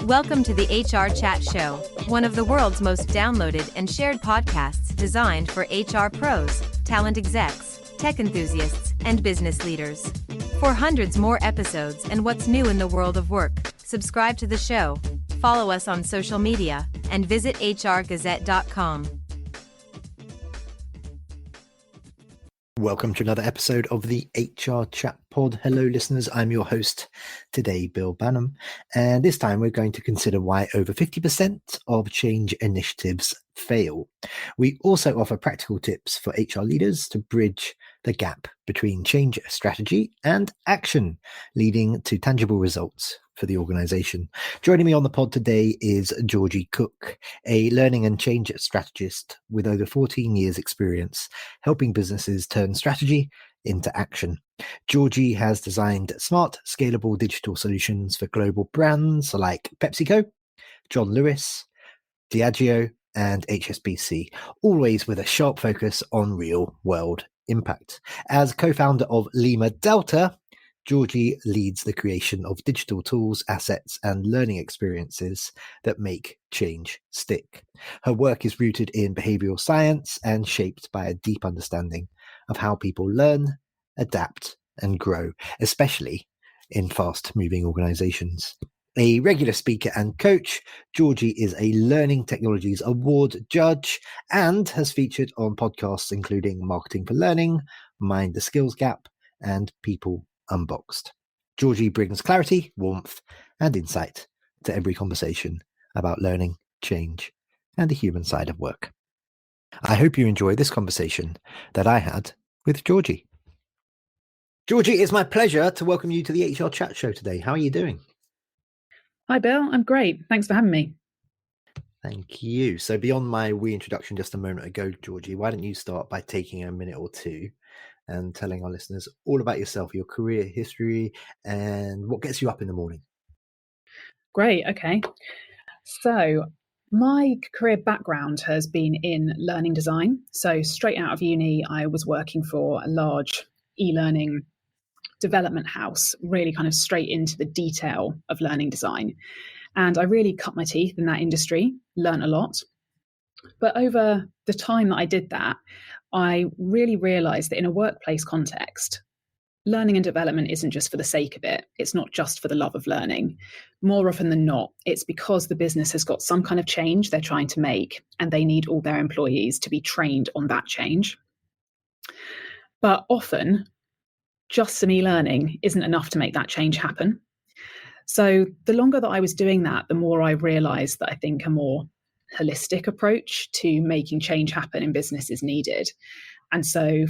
Welcome to the HRchat Show, one of the world's most downloaded and shared podcasts designed for HR pros, talent execs, tech enthusiasts, and business leaders. For hundreds more episodes and what's new in the world of work, subscribe to the show, follow us on social media, and visit HRgazette.com. Welcome to another episode of the HR Chat Pod. Hello, listeners. I'm your host today, Bill Banham. And this time we're going to consider why over 50% of change initiatives fail. We also offer practical tips for HR leaders to bridge the gap between change strategy and action, leading to tangible results for the organization. Joining me on the pod today is Georgie Cooke, a learning and change strategist with over 14 years experience helping businesses turn strategy into action. Georgie has designed smart, scalable digital solutions for global brands like PepsiCo, John Lewis, Diageo, and HSBC, always with a sharp focus on real-world impact. As co-founder of Lima Delta, Georgie leads the creation of digital tools, assets, and learning experiences that make change stick. Her work is rooted in behavioral science and shaped by a deep understanding of how people learn, adapt, and grow, especially in fast-moving organizations. A regular speaker and coach, Georgie is a Learning Technologies Award judge and has featured on podcasts including Marketing for Learning, Mind the Skills Gap, and People Unboxed. Georgie brings clarity, warmth, and insight to every conversation about learning, change, and the human side of work. I hope you enjoy this conversation that I had with Georgie. Georgie, it's my pleasure to welcome you to the HR Chat Show today. How are you doing? Hi, Bill. I'm great. Thanks for having me. Thank you. So beyond my reintroduction just a moment ago, Georgie, why don't you start by taking a minute or two and telling our listeners all about yourself, your career history, and what gets you up in the morning? Great. Okay. So my career background has been in learning design. So straight out of uni, I was working for a large e-learning development house, really kind of straight into the detail of learning design. And I really cut my teeth in that industry, learned a lot. But over the time that I did that, I really realized that in a workplace context, learning and development isn't just for the sake of it. It's not just for the love of learning. More often than not, it's because the business has got some kind of change they're trying to make, and they need all their employees to be trained on that change. But often, just some e-learning isn't enough to make that change happen. So the longer that I was doing that, the more I realized that I think a more holistic approach to making change happen in business is needed. And so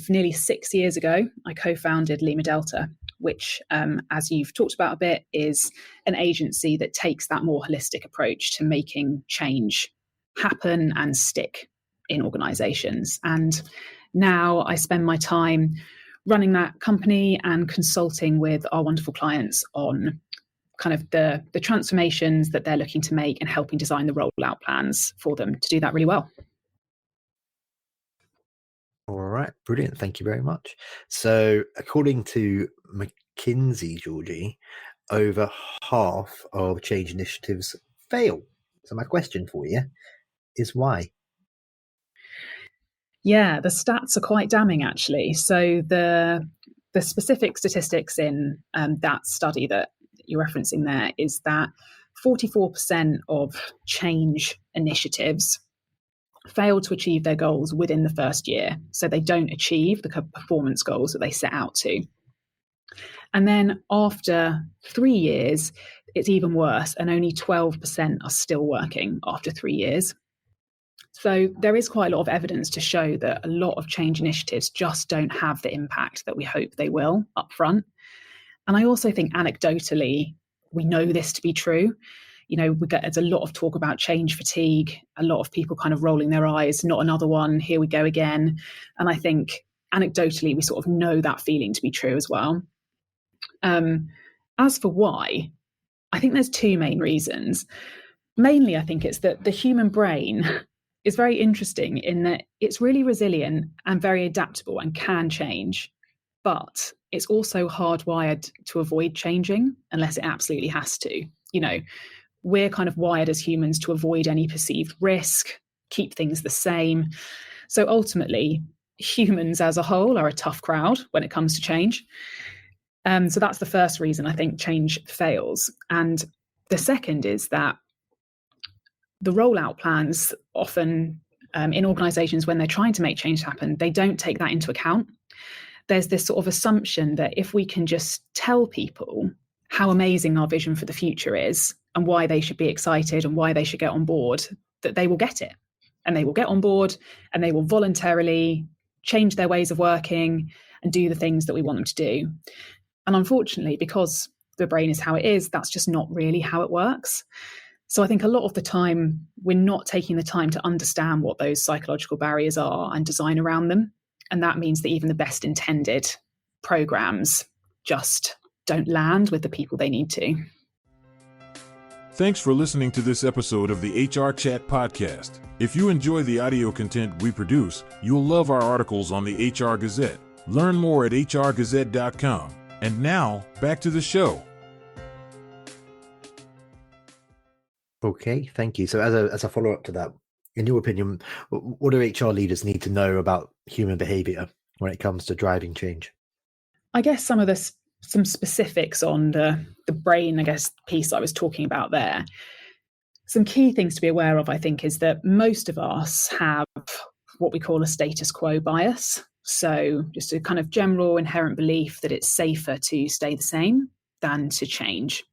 nearly 6 years ago, I co-founded Lima Delta, which, as you've talked about a bit, is an agency that takes that more holistic approach to making change happen and stick in organizations. And now I spend my time running that company and consulting with our wonderful clients on kind of the transformations that they're looking to make and helping design the rollout plans for them to do that really well. All right, brilliant. Thank you very much. So according to McKinsey, Georgie, over half of change initiatives fail. So my question for you is why? Yeah, the stats are quite damning, actually. So the specific statistics in that study that you're referencing there is that 44% of change initiatives fail to achieve their goals within the first year. So they don't achieve the performance goals that they set out to. And then after 3 years, it's even worse, and only 12% are still working after 3 years. So there is quite a lot of evidence to show that a lot of change initiatives just don't have the impact that we hope they will up front. And I also think anecdotally, we know this to be true. You know, there's a lot of talk about change fatigue, a lot of people kind of rolling their eyes, not another one, here we go again. And I think anecdotally, we sort of know that feeling to be true as well. As for why, I think there's two main reasons. Mainly, I think it's that the human brain is very interesting in that it's really resilient and very adaptable and can change, but it's also hardwired to avoid changing unless it absolutely has to. we're kind of wired as humans to avoid any perceived risk, keep things the same. So ultimately, humans as a whole are a tough crowd when it comes to change. So that's the first reason I think change fails. And the second is that the rollout plans often in organizations, when they're trying to make change happen, they don't take that into account. There's this sort of assumption that if we can just tell people how amazing our vision for the future is and why they should be excited and why they should get on board, that they will get it. And they will get on board and they will voluntarily change their ways of working and do the things that we want them to do. And unfortunately, because the brain is how it is, that's just not really how it works. So I think a lot of the time, we're not taking the time to understand what those psychological barriers are and design around them. And that means that even the best intended programs just don't land with the people they need to. Thanks for listening to this episode of the HRchat podcast. If you enjoy the audio content we produce, you'll love our articles on the HR Gazette. Learn more at hrgazette.com. And now, back to the show. Okay, thank you. So as a follow-up to that, in your opinion, what do HR leaders need to know about human behavior when it comes to driving change? I guess some specifics on the brain, piece I was talking about there. Some key things to be aware of, I think, is that most of us have what we call a status quo bias. So just a kind of general inherent belief that it's safer to stay the same than to change.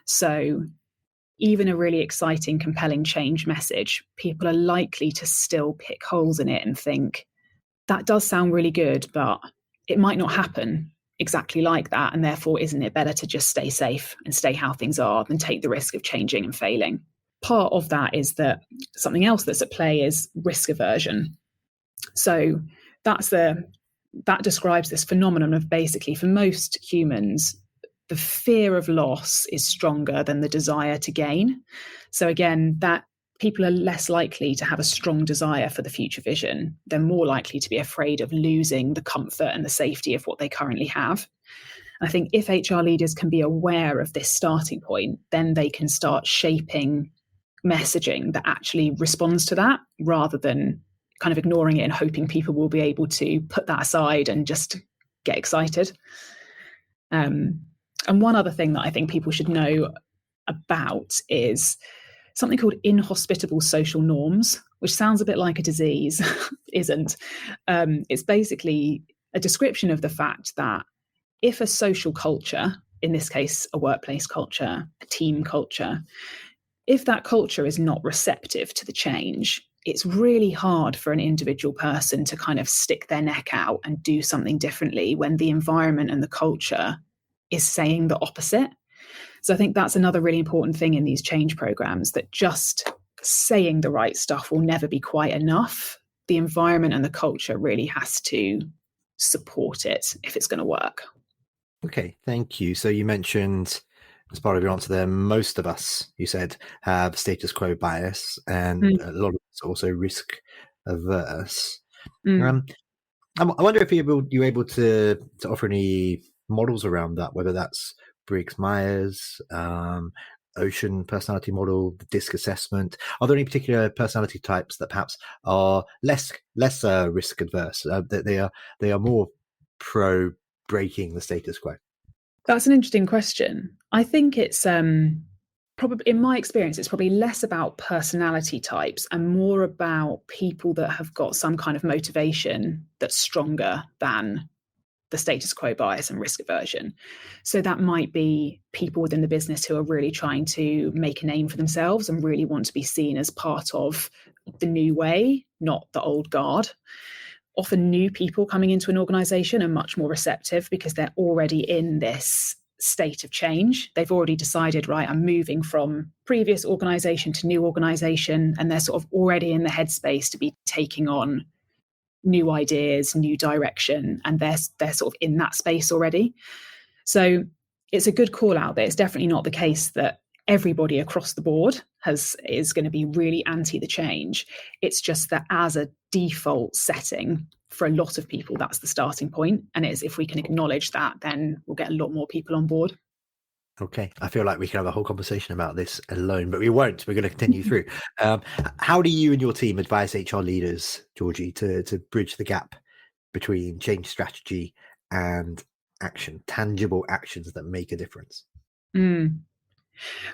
So even a really exciting, compelling change message, people are likely to still pick holes in it and think, that does sound really good, but it might not happen exactly like that. And therefore, isn't it better to just stay safe and stay how things are than take the risk of changing and failing? Part of that is that something else that's at play is risk aversion. So that describes this phenomenon of basically, for most humans, the fear of loss is stronger than the desire to gain. So again, that people are less likely to have a strong desire for the future vision. They're more likely to be afraid of losing the comfort and the safety of what they currently have. I think if HR leaders can be aware of this starting point, then they can start shaping messaging that actually responds to that, rather than kind of ignoring it and hoping people will be able to put that aside and just get excited. And one other thing that I think people should know about is something called inhospitable social norms, which sounds a bit like a disease, isn't. It's basically a description of the fact that if a social culture, in this case, a workplace culture, a team culture, if that culture is not receptive to the change, it's really hard for an individual person to kind of stick their neck out and do something differently when the environment and the culture is saying the opposite. So I think that's another really important thing in these change programs, that just saying the right stuff will never be quite enough. The environment and the culture really has to support it if it's going to work. Okay, thank you. So you mentioned, as part of your answer there, most of us, you said, have status quo bias, and a lot of us also risk averse. I wonder if you're able to offer any models around that, whether that's Briggs-Myers, Ocean personality model, the DISC assessment. Are there any particular personality types that perhaps are less risk adverse? That they are more pro breaking the status quo? That's an interesting question. I think it's probably, in my experience, it's probably less about personality types and more about people that have got some kind of motivation that's stronger than the status quo bias and risk aversion. So that might be people within the business who are really trying to make a name for themselves and really want to be seen as part of the new way, not the old guard. Often new people coming into an organization are much more receptive because they're already in this state of change. They've already decided, right, I'm moving from previous organization to new organization, and they're sort of already in the headspace to be taking on new ideas, new direction, and they're sort of in that space already. So it's a good call out there. It's definitely not the case that everybody across the board is going to be really anti the change. It's just that as a default setting for a lot of people, that's the starting point. And it's, if we can acknowledge that, then we'll get a lot more people on board. Okay, I feel like we could have a whole conversation about this alone, but we won't. We're going to continue through. How do you and your team advise HR leaders, Georgie, to bridge the gap between change strategy and action, tangible actions that make a difference?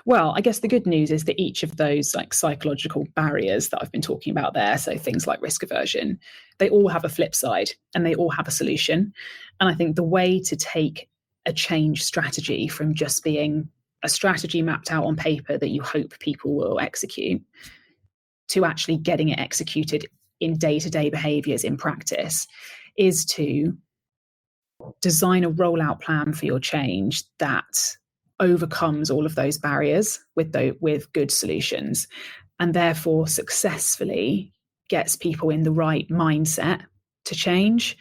Well, I guess the good news is that each of those like psychological barriers that I've been talking about there, so things like risk aversion, they all have a flip side and they all have a solution. And I think the way to take a change strategy from just being a strategy mapped out on paper that you hope people will execute to actually getting it executed in day-to-day behaviors in practice is to design a rollout plan for your change that overcomes all of those barriers with good solutions, and therefore successfully gets people in the right mindset to change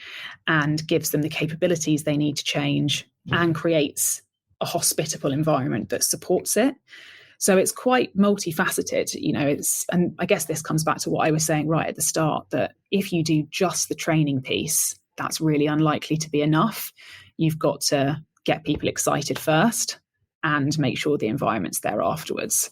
and gives them the capabilities they need to change and creates a hospitable environment that supports it. So it's quite multifaceted, and I guess this comes back to what I was saying right at the start, that if you do just the training piece, that's really unlikely to be enough. You've got to get people excited first and make sure the environment's there afterwards.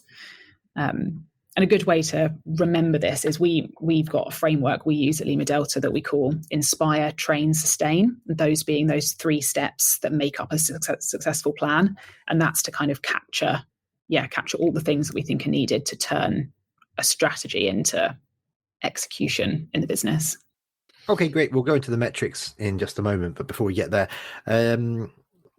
And a good way to remember this is we've got a framework we use at Lima Delta that we call Inspire, Train, Sustain, those being those 3 steps that make up a successful plan. And that's to kind of capture all the things that we think are needed to turn a strategy into execution in the business. Okay, great. We'll go into the metrics in just a moment, but before we get there,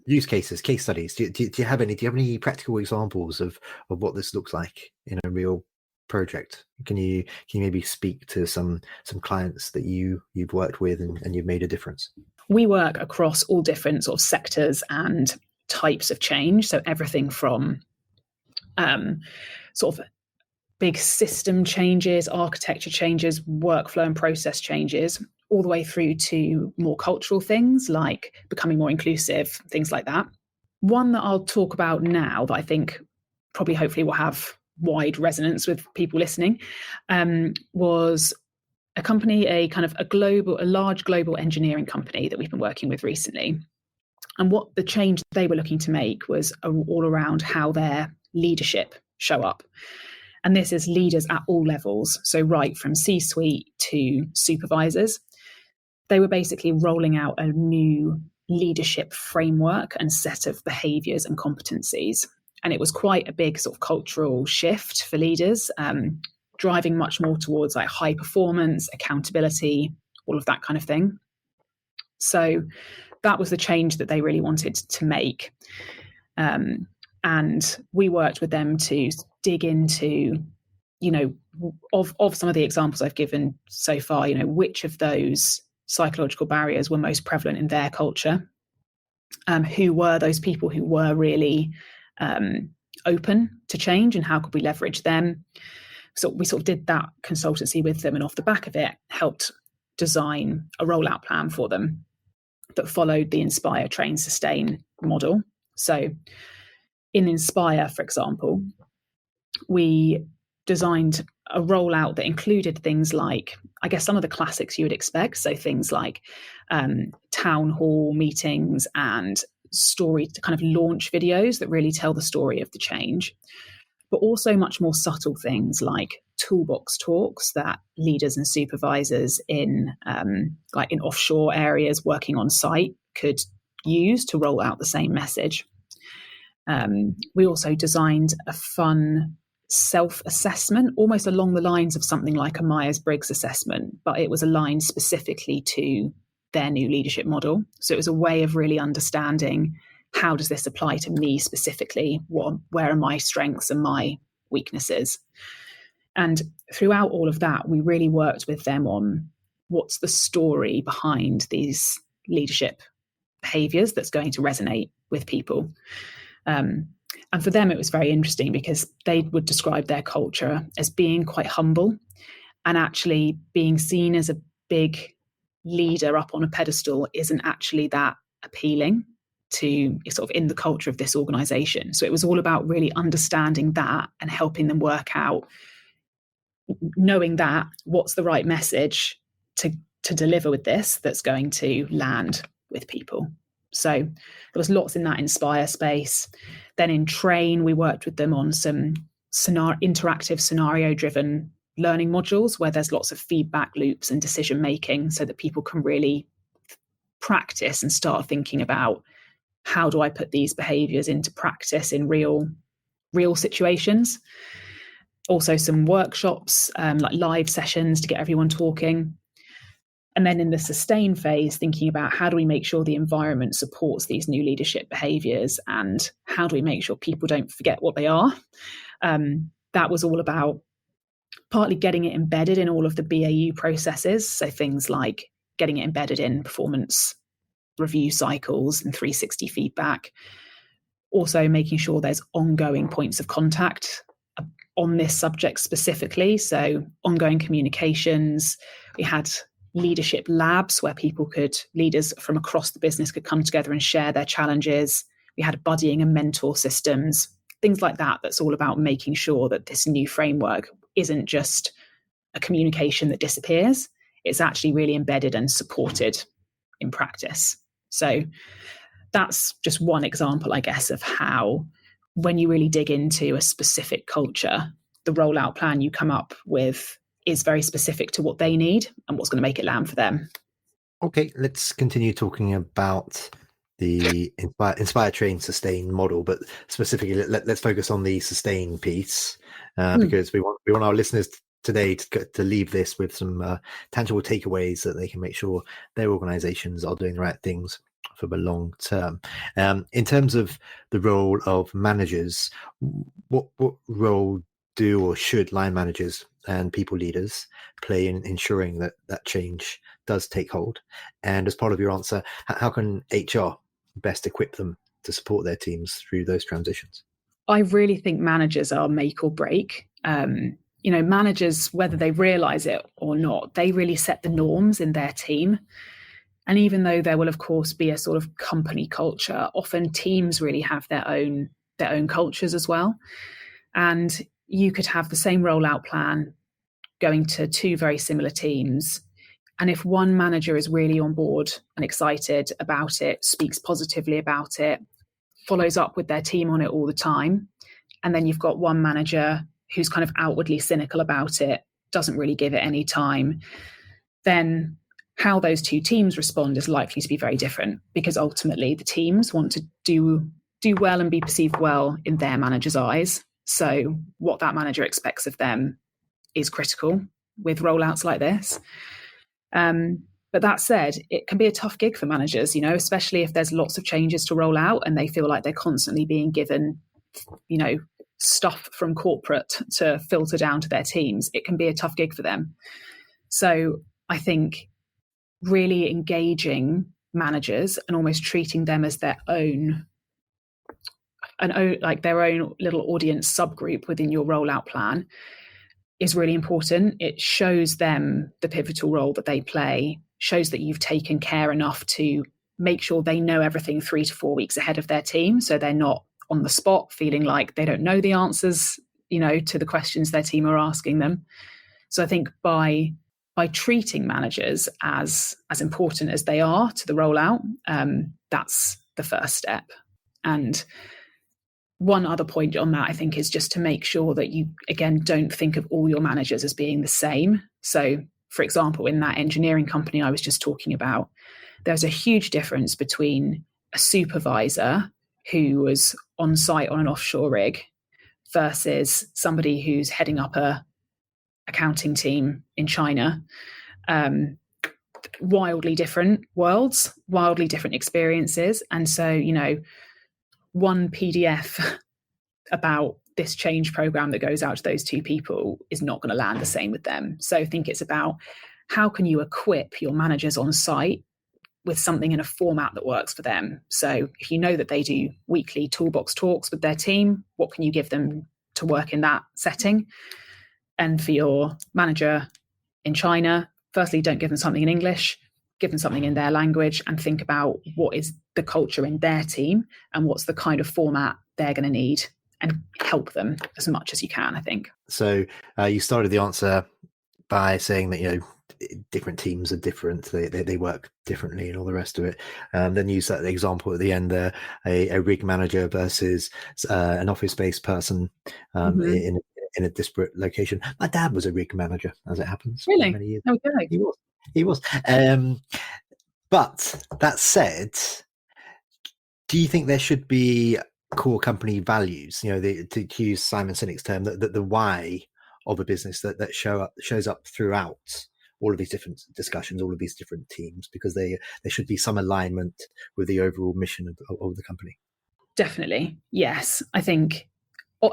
use cases, case studies. Do you have any practical examples of what this looks like in a real project? Can you maybe speak to some clients that you've worked with and you've made a difference? We work across all different sort of sectors and types of change. So everything from sort of big system changes, architecture changes, workflow and process changes, all the way through to more cultural things like becoming more inclusive, things like that. One that I'll talk about now that I think probably hopefully will have wide resonance with people listening was a company, a large global engineering company that we've been working with recently. And what the change they were looking to make was all around how their leadership show up. And this is leaders at all levels, so right from C-suite to supervisors. They were basically rolling out a new leadership framework and set of behaviours and competencies. And it was quite a big sort of cultural shift for leaders, driving much more towards like high performance, accountability, all of that kind of thing. So that was the change that they really wanted to make. And we worked with them to dig into, of some of the examples I've given so far, which of those psychological barriers were most prevalent in their culture. Who were those people who were really open to change, and how could we leverage them? So we sort of did that consultancy with them, and off the back of it, helped design a rollout plan for them that followed the Inspire, Train, Sustain model. So in Inspire, for example, we designed a rollout that included things like, I guess, some of the classics you would expect. So things like town hall meetings and story kind of launch videos that really tell the story of the change, but also much more subtle things like toolbox talks that leaders and supervisors in offshore areas working on site could use to roll out the same message. We also designed a fun self-assessment, almost along the lines of something like a Myers-Briggs assessment, but it was aligned specifically to their new leadership model. So it was a way of really understanding, how does this apply to me specifically? Where are my strengths and my weaknesses? And throughout all of that, we really worked with them on what's the story behind these leadership behaviors that's going to resonate with people. And for them, it was very interesting because they would describe their culture as being quite humble, and actually being seen as a big leader up on a pedestal isn't actually that appealing to sort of in the culture of this organization. So it was all about really understanding that and helping them work out, knowing that what's the right message to deliver with this that's going to land with people. So there was lots in that Inspire space. Then in Train, we worked with them on some interactive scenario-driven learning modules where there's lots of feedback loops and decision making so that people can really practice and start thinking about, how do I put these behaviors into practice in real situations. Also some workshops, like live sessions to get everyone talking. And then in the sustain phase, thinking about how do we make sure the environment supports these new leadership behaviors, and how do we make sure people don't forget what they are. That was all about partly getting it embedded in all of the BAU processes. So things like getting it embedded in performance review cycles and 360 feedback. Also making sure there's ongoing points of contact on this subject specifically. So ongoing communications. We had leadership labs where leaders from across the business could come together and share their challenges. We had buddying and mentor systems, things like that. That's all about making sure that this new framework isn't just a communication that disappears. It's actually really embedded and supported in practice. So that's just one example, I guess, of how, when you really dig into a specific culture, the rollout plan you come up with is very specific to what they need and what's going to make it land for them. Okay, let's continue talking about the Inspire, Train, Sustain model, but specifically let's focus on the sustain piece, because we want our listeners today to leave this with some tangible takeaways that they can make sure their organizations are doing the right things for the long term. In terms of the role of managers, what role do or should line managers and people leaders play in ensuring that change does take hold? And as part of your answer, how can HR best equip them to support their teams through those transitions? I really think managers are make or break. Managers, whether they realize it or not, they really set the norms in their team. And even though there will, of course, be a sort of company culture, often teams really have their own cultures as well. And you could have the same rollout plan going to two very similar teams. And if one manager is really on board and excited about it, speaks positively about it, follows up with their team on it all the time, and then you've got one manager who's kind of outwardly cynical about it, doesn't really give it any time, then how those two teams respond is likely to be very different, because ultimately the teams want to do well and be perceived well in their manager's eyes. So what that manager expects of them is critical with rollouts like this. But that said, it can be a tough gig for managers, especially if there's lots of changes to roll out and they feel like they're constantly being given, stuff from corporate to filter down to their teams. It can be a tough gig for them. So I think really engaging managers and almost treating them as their own little audience subgroup within your rollout plan is really important. It shows them the pivotal role that they play, shows that you've taken care enough to make sure they know everything 3 to 4 weeks ahead of their team, so they're not on the spot feeling like they don't know the answers, to the questions their team are asking them. So I think by treating managers as important as they are to the rollout, that's the first step. And one other point on that, I think, is just to make sure that you, again, don't think of all your managers as being the same. So, for example, in that engineering company I was just talking about, there's a huge difference between a supervisor who was on site on an offshore rig versus somebody who's heading up a accounting team in China. Wildly different worlds, wildly different experiences. And so, one PDF about this change program that goes out to those two people is not going to land the same with them. So I think it's about how can you equip your managers on site with something in a format that works for them. So if you know that they do weekly toolbox talks with their team, what can you give them to work in that setting? And for your manager in China, firstly, don't give them something in English, give them something in their language, and think about what is the culture in their team and what's the kind of format they're going to need, and help them as much as you can, I think. So you started the answer by saying that, different teams are different. They work differently and all the rest of it. Then use that example at the end there, a rig manager versus an office-based person in a disparate location. My dad was a rig manager, as it happens. Really? Many years. Okay. He was. But that said, do you think there should be core company values? To use Simon Sinek's term, that the why of a business that shows up throughout all of these different discussions, all of these different teams, because there should be some alignment with the overall mission of the company. Definitely, yes. I think,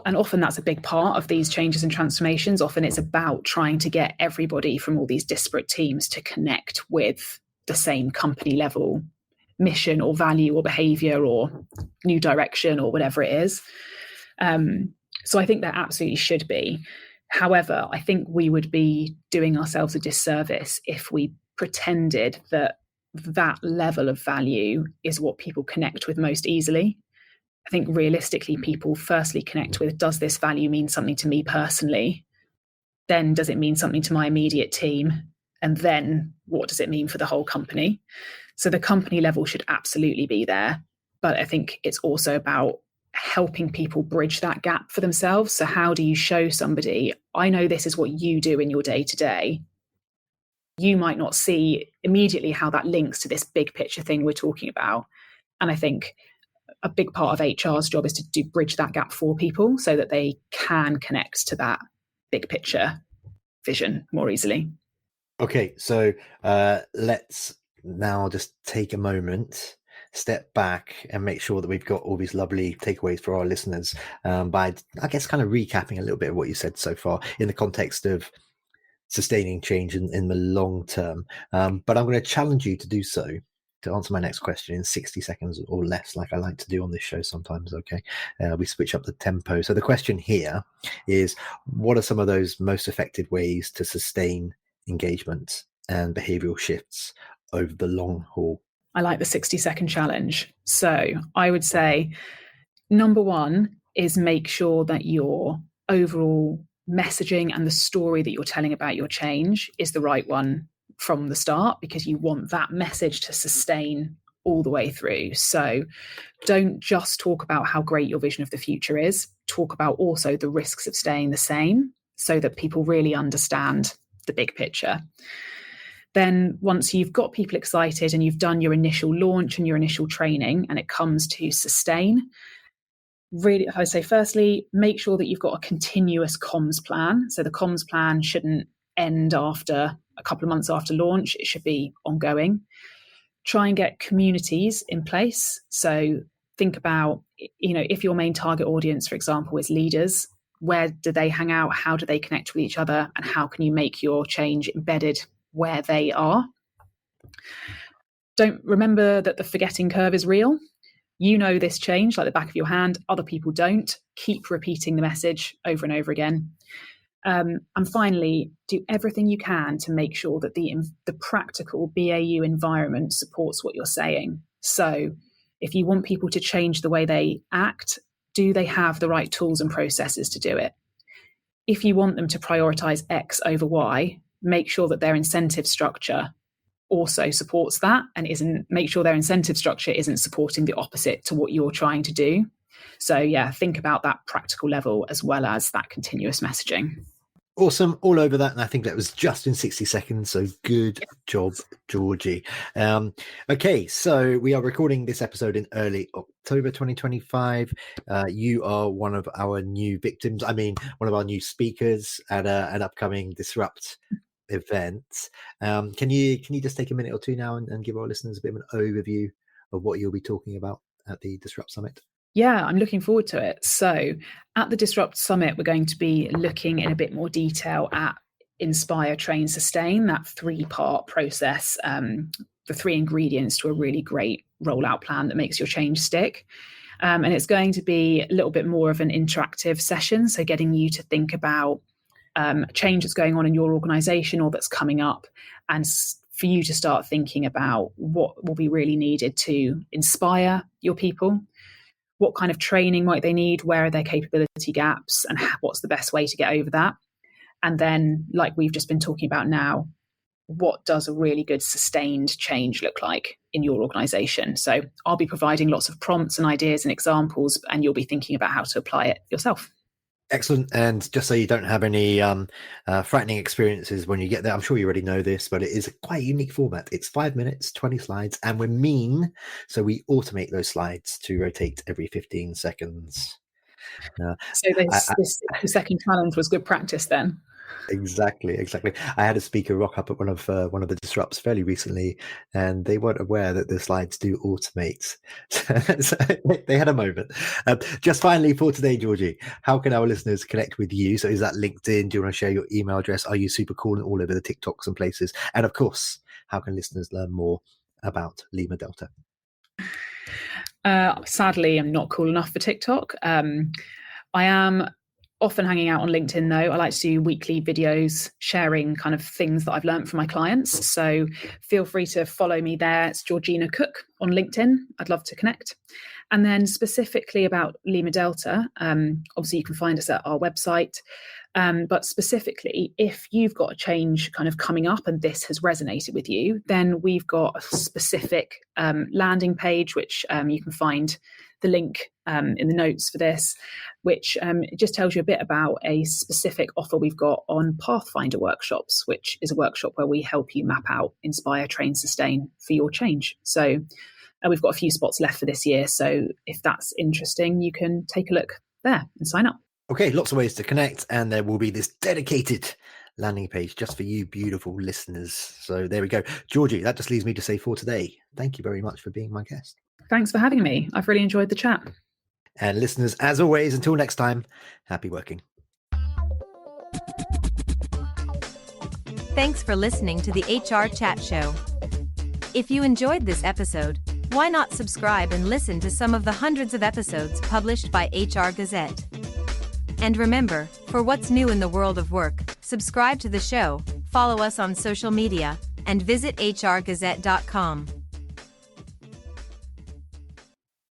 and often that's a big part of these changes and transformations. Often it's about trying to get everybody from all these disparate teams to connect with the same company level mission or value or behavior or new direction or whatever it is. So I think there absolutely should be. However, I think we would be doing ourselves a disservice if we pretended that level of value is what people connect with most easily. I think realistically, people firstly connect with, does this value mean something to me personally? Then does it mean something to my immediate team? And then what does it mean for the whole company? So the company level should absolutely be there. But I think it's also about helping people bridge that gap for themselves. So how do you show somebody, I know this is what you do in your day to day. You might not see immediately how that links to this big picture thing we're talking about. And I think a big part of HR's job is to bridge that gap for people so that they can connect to that big picture vision more easily. Okay, so let's now just take a moment, step back and make sure that we've got all these lovely takeaways for our listeners by, I guess, kind of recapping a little bit of what you said so far in the context of sustaining change in the long term. But I'm going to challenge you to do so, to answer my next question in 60 seconds or less, like I like to do on this show sometimes. Okay, we switch up the tempo. So the question here is, what are some of those most effective ways to sustain engagement and behavioral shifts over the long haul? I like the 60-second challenge. So I would say, number one is make sure that your overall messaging and the story that you're telling about your change is the right one from the start, because you want that message to sustain all the way through. So don't just talk about how great your vision of the future is. Talk about also the risks of staying the same so that people really understand the big picture. Then once you've got people excited and you've done your initial launch and your initial training and it comes to sustain, really, I say firstly, make sure that you've got a continuous comms plan. So the comms plan shouldn't end after a couple of months after launch. It should be ongoing. Try and get communities in place. So think about, if your main target audience, for example, is leaders, where do they hang out? How do they connect with each other? And how can you make your change embedded where they are? Don't remember that the forgetting curve is real. You know this change like the back of your hand. Other people don't. Keep repeating the message over and over again. And finally, do everything you can to make sure that the practical BAU environment supports what you're saying. So if you want people to change the way they act, do they have the right tools and processes to do it? If you want them to prioritize X over Y, make sure that their incentive structure also supports that and make sure their incentive structure isn't supporting the opposite to what you're trying to do. So yeah, think about that practical level as well as that continuous messaging. Awesome. All over that. And I think that was just in 60 seconds. So good job, Georgie. Okay, so we are recording this episode in early October 2025. You are one of our new victims. One of our new speakers at an upcoming Disrupt event. Can you just take a minute or two now and give our listeners a bit of an overview of what you'll be talking about at the Disrupt Summit? Yeah, I'm looking forward to it. So at the Disrupt Summit, we're going to be looking in a bit more detail at Inspire, Train, Sustain, that 3-part process, the 3 ingredients to a really great rollout plan that makes your change stick. And it's going to be a little bit more of an interactive session. So getting you to think about change that's going on in your organization or that's coming up, and for you to start thinking about what will be really needed to inspire your people. What kind of training might they need? Where are their capability gaps? And what's the best way to get over that? And then, like we've just been talking about now, what does a really good sustained change look like in your organization. So I'll be providing lots of prompts and ideas and examples, and you'll be thinking about how to apply it yourself. Excellent. And just so you don't have any frightening experiences when you get there, I'm sure you already know this, but it is quite a unique format. It's 5 minutes, 20 slides, and we're mean. So we automate those slides to rotate every 15 seconds. So this 60-second challenge was good practice then. Exactly. I had a speaker rock up at one of the disrupts fairly recently, and they weren't aware that the slides do automate. So they had a moment. Just finally for today, Georgie, how can our listeners connect with you? So is that LinkedIn? Do you want to share your email address? Are you super cool and all over the TikToks and places? And of course, how can listeners learn more about Lima Delta? Sadly, I'm not cool enough for TikTok. I am often hanging out on LinkedIn though. I like to do weekly videos sharing kind of things that I've learned from my clients. So feel free to follow me there. It's Georgie Cooke on LinkedIn. I'd love to connect. And then specifically about Lima Delta, obviously you can find us at our website. But specifically, if you've got a change kind of coming up and this has resonated with you, then we've got a specific landing page, which you can find the link in the notes for this, which just tells you a bit about a specific offer we've got on Pathfinder workshops, which is a workshop where we help you map out, inspire, train, sustain for your change. So we've got a few spots left for this year. So if that's interesting, you can take a look there and sign up. Okay, lots of ways to connect, and there will be this dedicated landing page just for you beautiful listeners. So there we go. Georgie, that just leaves me to say for today, thank you very much for being my guest. Thanks for having me. I've really enjoyed the chat. And listeners, as always, until next time, happy working. Thanks for listening to the HR Chat Show. If you enjoyed this episode, why not subscribe and listen to some of the hundreds of episodes published by HR Gazette? And remember, for what's new in the world of work, subscribe to the show, follow us on social media, and visit hrgazette.com.